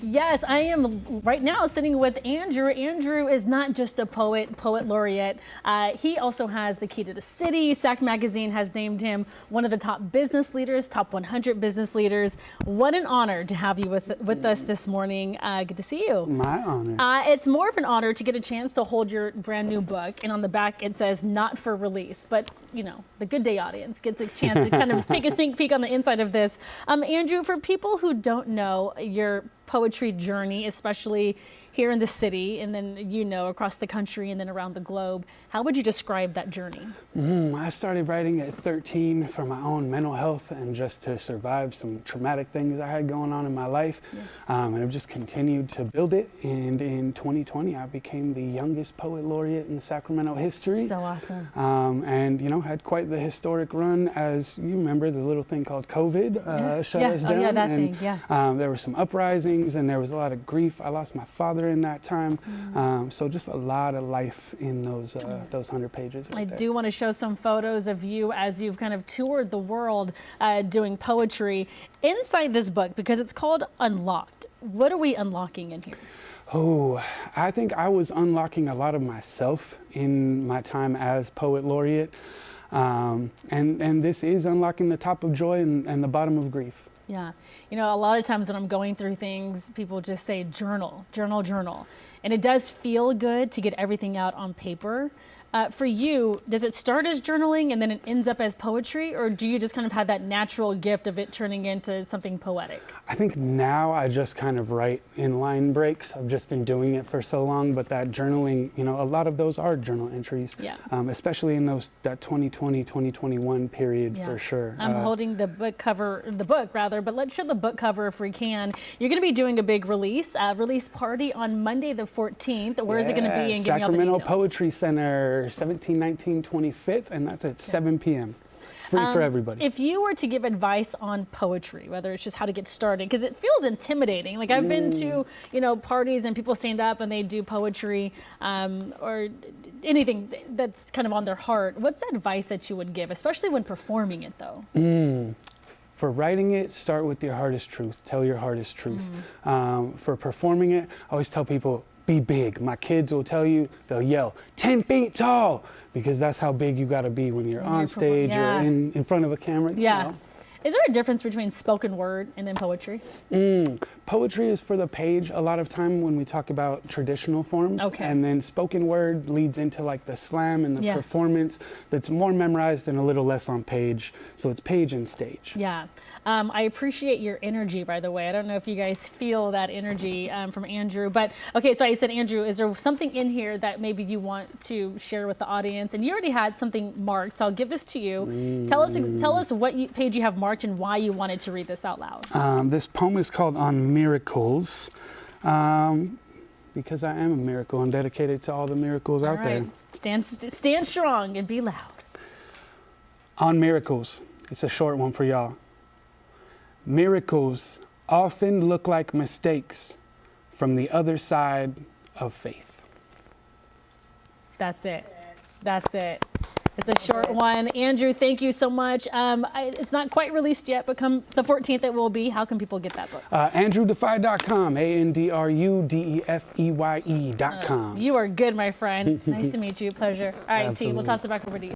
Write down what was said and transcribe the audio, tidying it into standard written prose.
Yes, I am right now sitting with Andrew. Andrew is not just a poet laureate. He also has the key to the city. SAC magazine has named him one of the top business leaders, top 100 business leaders. What an honor to have you with us this morning. Good to see you. My honor. It's more of an honor to get a chance to hold your brand new book. And on the back, it says not for release. But, you know, the Good Day audience gets a chance to kind of take a sneak peek on the inside of this. Andrew, for people who don't know your poetry journey, especially here in the city and then, you know, across the country and then around the globe, how would you describe that journey? I started writing at 13 for my own mental health and just to survive some traumatic things I had going on in my life. And I've just continued to build it. And in 2020, I became the youngest poet laureate in Sacramento history. So awesome. And, you know, had quite the historic run as you remember the little thing called COVID shut us down. Oh, yeah, that and, thing, yeah. There were some uprisings and there was a lot of grief. I lost my father in that time. So just a lot of life in those 100 pages. I do want to show some photos of you as you've kind of toured the world doing poetry inside this book, because it's called Unlocked. What are we unlocking in here? Oh, I think I was unlocking a lot of myself in my time as poet laureate. And this is unlocking the top of joy and the bottom of grief. Yeah. You know, a lot of times when I'm going through things, people just say journal, journal, journal. And it does feel good to get everything out on paper. For you, does it start as journaling and then it ends up as poetry? Or do you just kind of have that natural gift of it turning into something poetic? I think now I just kind of write in line breaks. I've just been doing it for so long, but that journaling, you know, a lot of those are journal entries, especially in that 2020, 2021 period for sure. I'm holding the book rather, but let's show the book cover if we can. You're going to be doing a big release party on Monday the 14th. Where is it going to be? And give me all the details. Sacramento Poetry Center, 17, 19, 25th, and that's at 7 p.m. Free for everybody. If you were to give advice on poetry, whether it's just how to get started, because it feels intimidating. Like I've been to, you know, parties and people stand up and they do poetry or anything that's kind of on their heart. What's the advice that you would give, especially when performing it though? For writing it, start with your hardest truth. Tell your hardest truth. For performing it, I always tell people, be big. My kids will tell you, they'll yell, 10 feet tall, because that's how big you got to be when you're on stage or in front of a camera. Yeah. You know? Is there a difference between spoken word and then poetry? Poetry is for the page a lot of time when we talk about traditional forms. And then spoken word leads into like the slam and the performance that's more memorized and a little less on page. So it's page and stage. Yeah. I appreciate your energy, by the way. I don't know if you guys feel that energy from Andrew. But okay, so I said, Andrew, is there something in here that maybe you want to share with the audience? And you already had something marked, so I'll give this to you. Tell us what page you have marked and why you wanted to read this out loud. This poem is called On Miracles, because I am a miracle and dedicated to all the miracles out there. Stand strong and be loud. On miracles. It's a short one for y'all. Miracles often look like mistakes from the other side of faith. That's it. That's it. It's a short one. Andrew, thank you so much. It's not quite released yet, but come the 14th it will be. How can people get that book? AndruDefeye.com, AndruDefeye.com. You are good, my friend. Nice to meet you. Pleasure. All right, T, we'll toss it back over to you.